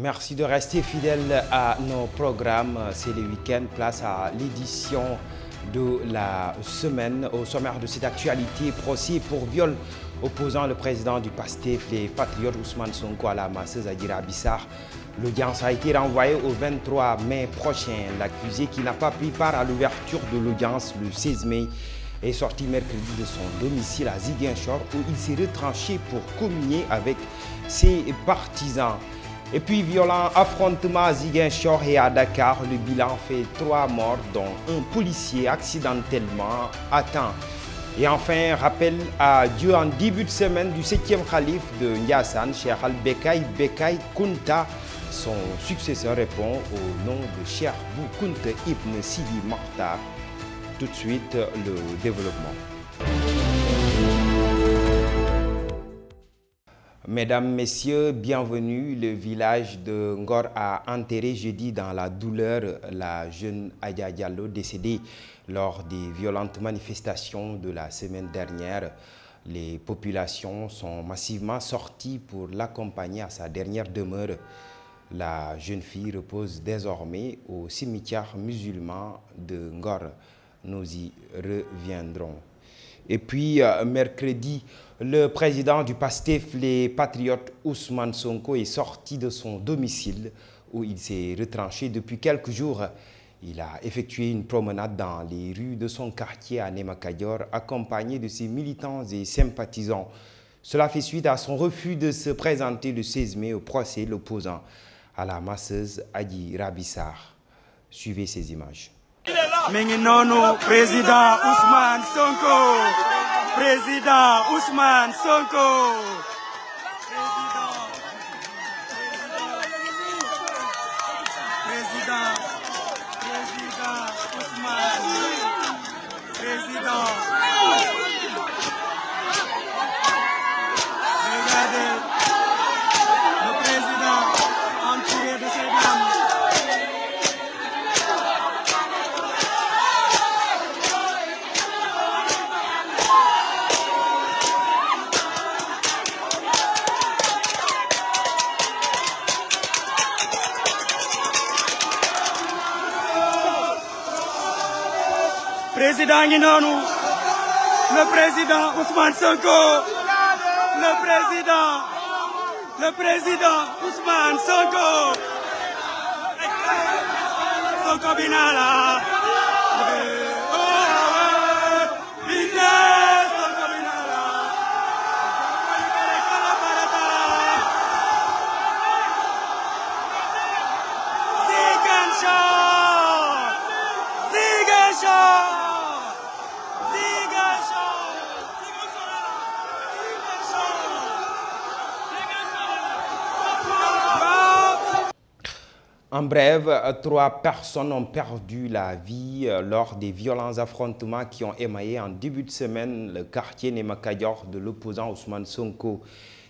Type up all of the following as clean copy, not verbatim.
Merci de rester fidèle à nos programmes. C'est le week-end, place à l'édition de la semaine. Au sommaire de cette actualité, procès pour viol opposant le président du PASTEF, les patriotes Ousmane Sonko à la masseuse Adji Raby Sarr. L'audience a été renvoyée au 23 mai prochain. L'accusé qui n'a pas pris part à l'ouverture de l'audience le 16 mai est sorti mercredi de son domicile à Ziguinchor où il s'est retranché pour communier avec ses partisans. Et puis, violent affrontement à Ziguinchor et à Dakar, le bilan fait 3 morts, dont un policier accidentellement atteint. Et enfin, rappel à Dieu en début de semaine du 7e calife de Ndiassane, Cheikh Al-Bekai Kounta. Son successeur répond au nom de Cheikh Bou Kounta Ibn Sidi Mokhtar. Tout de suite, le développement. Mesdames, Messieurs, bienvenue. Le village de Ngor a enterré jeudi dans la douleur la jeune Adja Diallo décédée lors des violentes manifestations de la semaine dernière. Les populations sont massivement sorties pour l'accompagner à sa dernière demeure. La jeune fille repose désormais au cimetière musulman de Ngor. Nous y reviendrons. Et puis, mercredi, le président du PASTEF, les patriotes Ousmane Sonko, est sorti de son domicile où il s'est retranché depuis quelques jours. Il a effectué une promenade dans les rues de son quartier à Nema Kadior, accompagné de ses militants et sympathisants. Cela fait suite à son refus de se présenter le 16 mai au procès l'opposant à la masseuse Adji Raby Sarr. Suivez ces images. Président Ousmane Sonko, président Ousmane Sonko, président Ousmane, président. Regardez le président entouré de ses dames. Président Guinonou, le président Ousmane Sonko, le président Ousmane Sonko, Sonko Binala, En bref, 3 personnes ont perdu la vie lors des violents affrontements qui ont émaillé en début de semaine le quartier Nema Kadior de l'opposant Ousmane Sonko.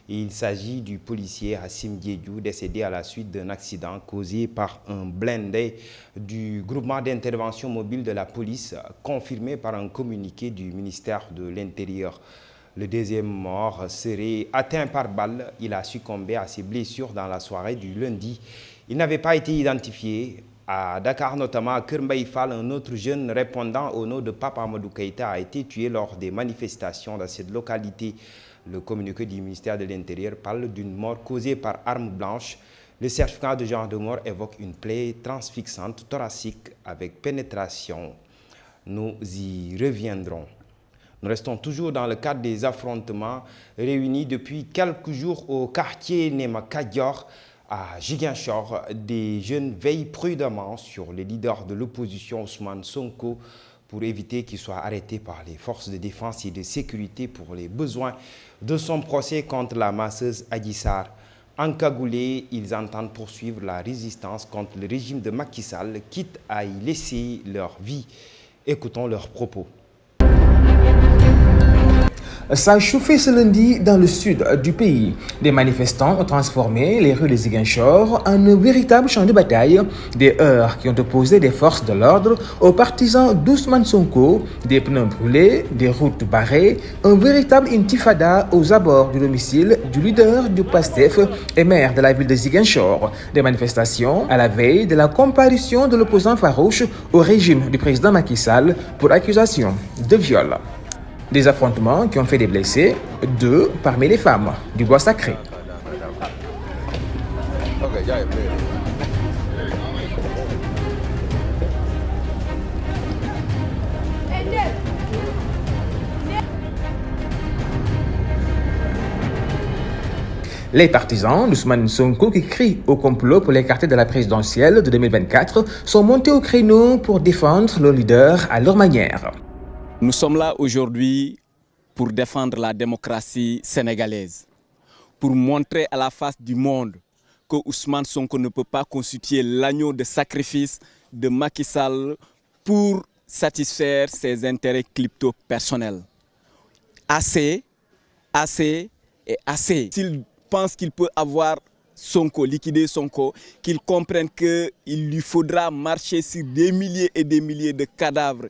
Il s'agit du policier Hassim Diédiou décédé à la suite d'un accident causé par un blindé du groupement d'intervention mobile de la police, confirmé par un communiqué du ministère de l'Intérieur. Le deuxième mort serait atteint par balle. Il a succombé à ses blessures dans la soirée du lundi. Il n'avait pas été identifié. À Dakar, notamment à Kermbaï Fall, un autre jeune répondant au nom de Papa Amadou Keïta a été tué lors des manifestations dans cette localité. Le communiqué du ministère de l'Intérieur parle d'une mort causée par arme blanche. Le certificat de genre de mort évoque une plaie transfixante thoracique avec pénétration. Nous y reviendrons. Nous restons toujours dans le cadre des affrontements réunis depuis quelques jours au quartier Nema Kadior à Ziguinchor. Des jeunes veillent prudemment sur le leader de l'opposition Ousmane Sonko pour éviter qu'il soit arrêté par les forces de défense et de sécurité pour les besoins de son procès contre la masseuse Adji Sarr. Encagoulés, ils entendent poursuivre la résistance contre le régime de Macky Sall, quitte à y laisser leur vie. Écoutons leurs propos. Ça a chauffé ce lundi dans le sud du pays. Des manifestants ont transformé les rues de Ziguinchor en un véritable champ de bataille. Des heurts qui ont opposé des forces de l'ordre aux partisans d'Ousmane Sonko, des pneus brûlés, des routes barrées, un véritable intifada aux abords du domicile du leader du PASTEF et maire de la ville de Ziguinchor. Des manifestations à la veille de la comparution de l'opposant farouche au régime du président Macky Sall pour accusation de viol. Des affrontements qui ont fait des blessés, 2 parmi les femmes du bois sacré. Les partisans d'Ousmane Sonko qui crient au complot pour l'écarter de la présidentielle de 2024 sont montés au créneau pour défendre leur leader à leur manière. Nous sommes là aujourd'hui pour défendre la démocratie sénégalaise, pour montrer à la face du monde que Ousmane Sonko ne peut pas constituer l'agneau de sacrifice de Macky Sall pour satisfaire ses intérêts crypto-personnels. Assez et assez. S'il pense qu'il peut avoir Sonko, liquider Sonko, qu'il comprenne qu'il lui faudra marcher sur des milliers et des milliers de cadavres.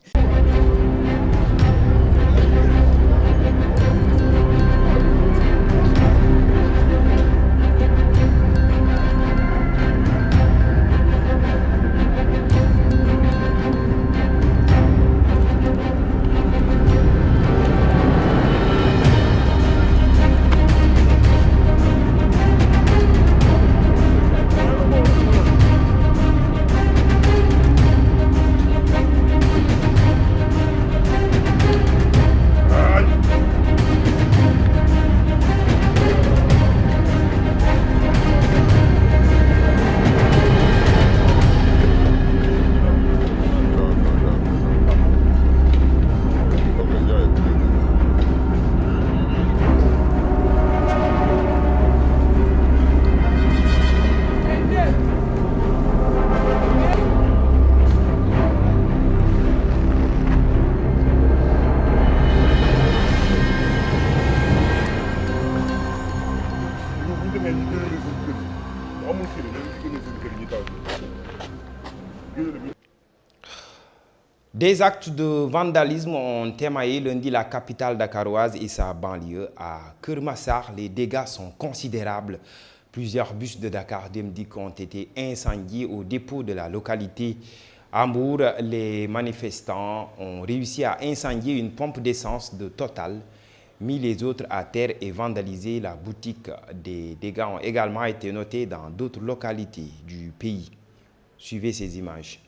Des actes de vandalisme ont émaillé lundi la capitale dakaroise et sa banlieue. À Keur Massar, les dégâts sont considérables. Plusieurs bus de Dakar Demdik ont été incendiés au dépôt de la localité. À Mbour, les manifestants ont réussi à incendier une pompe d'essence de Total, mis les autres à terre et vandalisé la boutique. Des dégâts ont également été notés dans d'autres localités du pays. Suivez ces images.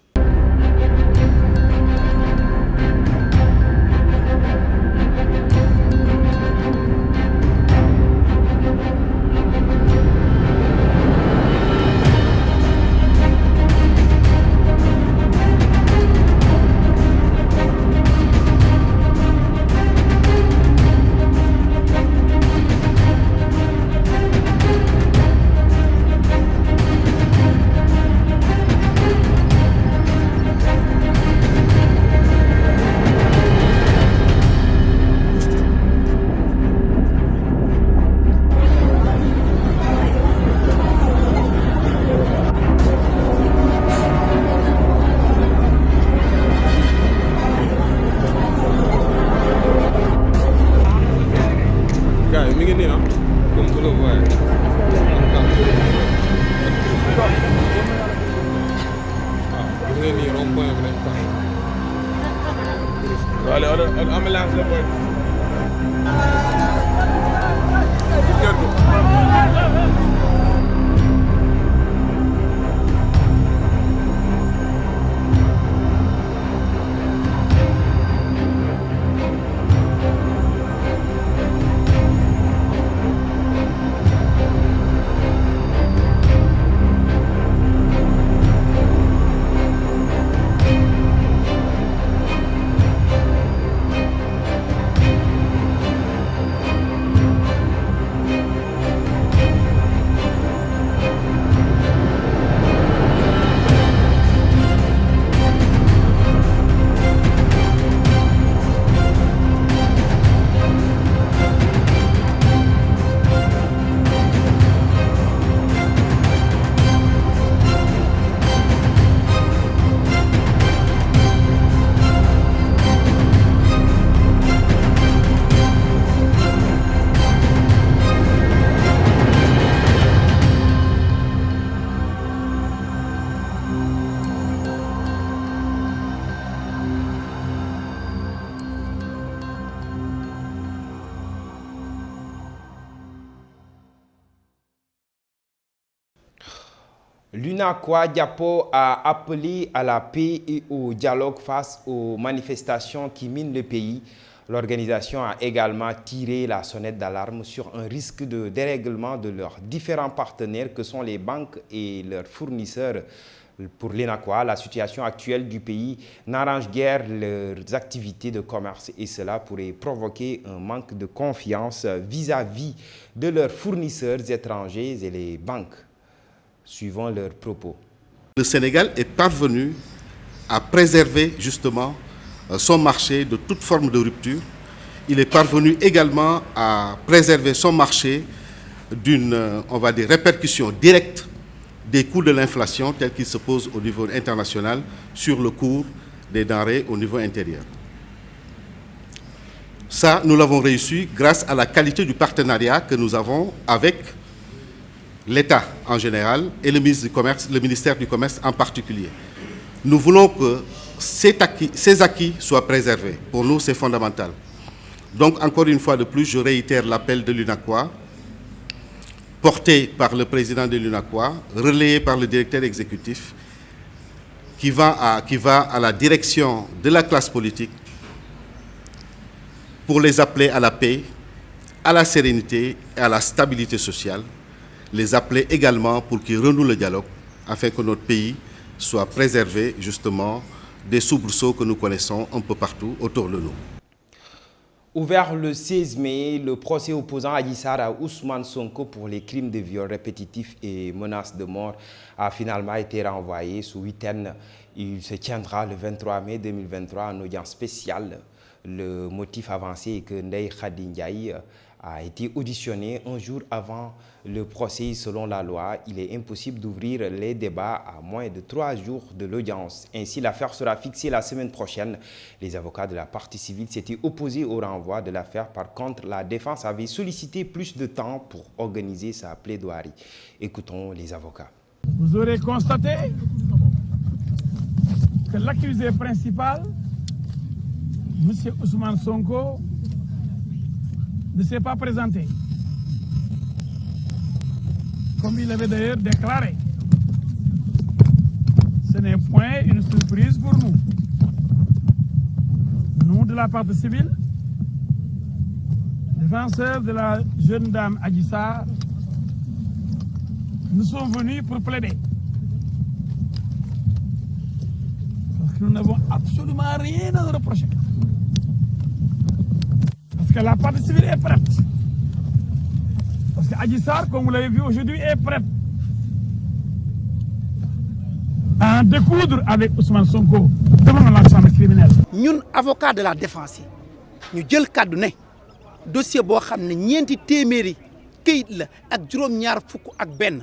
L'UNACOIS Diapo a appelé à la paix et au dialogue face aux manifestations qui minent le pays. L'organisation a également tiré la sonnette d'alarme sur un risque de dérèglement de leurs différents partenaires que sont les banques et leurs fournisseurs. Pour l'UNACOIS, la situation actuelle du pays n'arrange guère leurs activités de commerce et cela pourrait provoquer un manque de confiance vis-à-vis de leurs fournisseurs étrangers et les banques, suivant leurs propos. Le Sénégal est parvenu à préserver justement son marché de toute forme de rupture. Il est parvenu également à préserver son marché d'une, on va dire, répercussion directe des coûts de l'inflation tels qu'ils se posent au niveau international sur le cours des denrées au niveau intérieur. Ça, nous l'avons réussi grâce à la qualité du partenariat que nous avons avec l'État en général et le ministère du Commerce en particulier. Nous voulons que ces acquis soient préservés. Pour nous, c'est fondamental. Donc, encore une fois de plus, je réitère l'appel de l'UNACOIS, porté par le président de l'UNACOIS, relayé par le directeur exécutif, qui va à la direction de la classe politique pour les appeler à la paix, à la sérénité et à la stabilité sociale, les appeler également pour qu'ils renouent le dialogue afin que notre pays soit préservé justement des soubresauts que nous connaissons un peu partout autour de nous. Ouvert le 16 mai, le procès opposant Adji Sarr à Ousmane Sonko pour les crimes de viol répétitifs et menaces de mort a finalement été renvoyé ce week-end. Il se tiendra le 23 mai 2023 en audience spéciale. Le motif avancé est que Ndeye Khady Ndiaye a été auditionné un jour avant le procès. Selon la loi, il est impossible d'ouvrir les débats à moins de 3 jours de l'audience. Ainsi, l'affaire sera fixée la semaine prochaine. Les avocats de la partie civile s'étaient opposés au renvoi de l'affaire. Par contre, la défense avait sollicité plus de temps pour organiser sa plaidoirie. Écoutons les avocats. Vous aurez constaté que l'accusé principal, M. Ousmane Sonko, ne s'est pas présenté, comme il avait d'ailleurs déclaré. Ce n'est point une surprise pour nous. Nous, de la partie civile, défenseurs de la jeune dame Adji Sarr, nous sommes venus pour plaider. Parce que nous n'avons absolument rien à reprocher. Parce que la partie civile est prête. Parce que Adji Sarr, comme vous l'avez vu aujourd'hui, est prête à en découdre avec Ousmane Sonko devant la chambre criminelle. Nous, avocats de la défense, nous avons le dossier boo xam ne ñeenti téeméeri këyit la ak juróom-ñaar fukk ak benn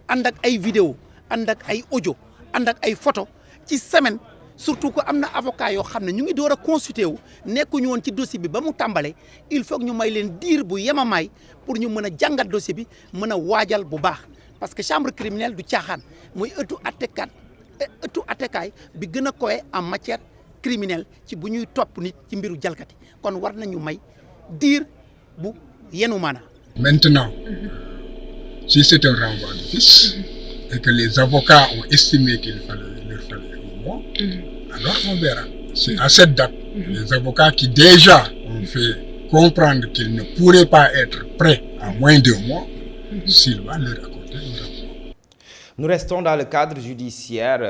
ànd ak ay vidéo ànd ak ay audio ànd ak ay photo ci semaine. Surtout que am na avocat yoo xam ne ñu ngi door a consulté wu nekkuñu woon ci dossier bi ba mu tàmbalee il faut que ñu may leen diir bu yemamaay pour ñu mën a jàngat dossier bi mën a waajal bu baax parce que chambre criminelle du caaxaan muy ëttu attekaay bi gën a kowe en matière criminelle ci bu ñuy topp nit ci mbiru jalgati kon war nañu may diir bu yenu maana. Maintenant, si c'est un renvoi d'office et que les avocats ont estimé qu'il leur fallait alors on verra. C'est à cette date, les avocats qui déjà ont fait comprendre qu'ils ne pourraient pas être prêts à moins de mois, s'il va leur accorder un rapport. Nous restons dans le cadre judiciaire,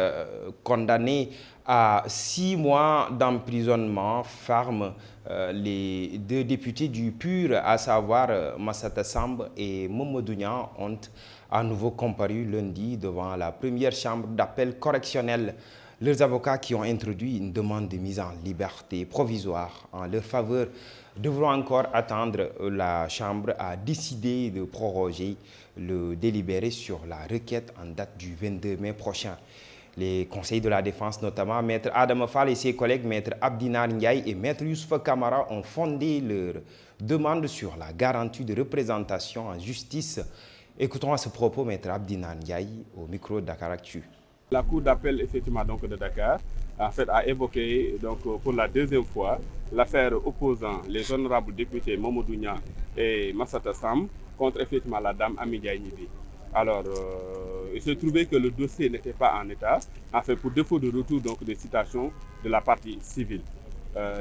condamné à 6 mois d'emprisonnement ferme. Les 2 députés du PUR, à savoir Massata Samb et Mamadou Niang, ont à nouveau comparu lundi devant la première chambre d'appel correctionnel. Leurs avocats qui ont introduit une demande de mise en liberté provisoire en leur faveur devront encore attendre. La Chambre a décidé de proroger le délibéré sur la requête en date du 22 mai prochain. Les conseils de la défense, notamment Maître Adama Fall et ses collègues Maître Abdinar Ndiaye et Maître Youssoupha Kamara, ont fondé leur demande sur la garantie de représentation en justice. Écoutons à ce propos Maître Abdinar Ndiaye au micro de Dakaractu. La Cour d'appel effectivement donc de Dakar en fait a évoqué donc pour la 2e fois l'affaire opposant les honorables députés Mamadou Niang et Massata Samb contre effectivement la dame Amy Ndiaye Gniby. Alors, il se trouvait que le dossier n'était pas en état, en fait, pour défaut de retour donc, des citations de la partie civile.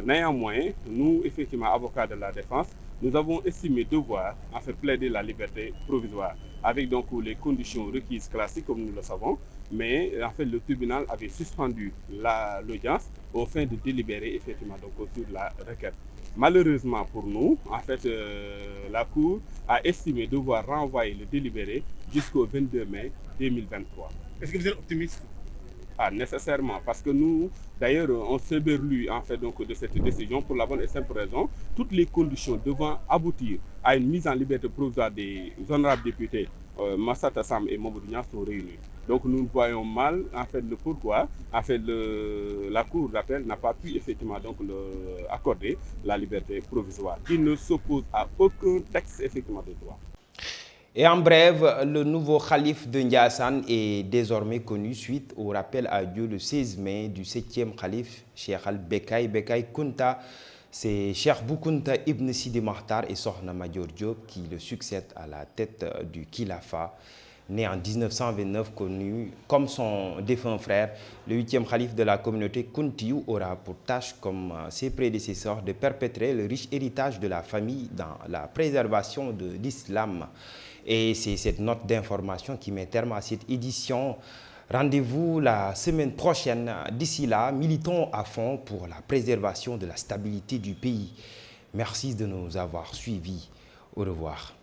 Néanmoins, nous, effectivement, avocats de la défense, nous avons estimé devoir en fait plaider la liberté provisoire avec donc les conditions requises classiques comme nous le savons, mais en fait le tribunal avait suspendu l'audience au fin de délibérer effectivement donc sur la requête. Malheureusement pour nous, en fait, la Cour a estimé devoir renvoyer le délibéré jusqu'au 22 mai 2023. Est-ce que vous êtes optimiste? Ah, nécessairement, parce que nous, d'ailleurs, on s'éberlue en fait donc de cette décision pour la bonne et simple raison. Toutes les conditions devant aboutir à une mise en liberté provisoire des honorables députés Massata Sam et Mamadou Niang sont réunies. Donc nous voyons mal en fait le pourquoi en fait la Cour d'appel n'a pas pu effectivement donc accorder la liberté provisoire, qui ne s'oppose à aucun texte effectivement de droit. Et en bref, le nouveau calife de Ndiassane est désormais connu suite au rappel à Dieu le 16 mai du 7e calife, Cheikh Al-Bekay Kounta. C'est Cheikh Bou Kounta Ibn Sidi Makhtar et Sokhna Madior Diop qui le succèdent à la tête du Khilafa. Né en 1929, connu comme son défunt frère, le 8e calife de la communauté Kountiou aura pour tâche, comme ses prédécesseurs, de perpétrer le riche héritage de la famille dans la préservation de l'islam. Et c'est cette note d'information qui met terme à cette édition. Rendez-vous la semaine prochaine. D'ici là, militons à fond pour la préservation de la stabilité du pays. Merci de nous avoir suivis. Au revoir.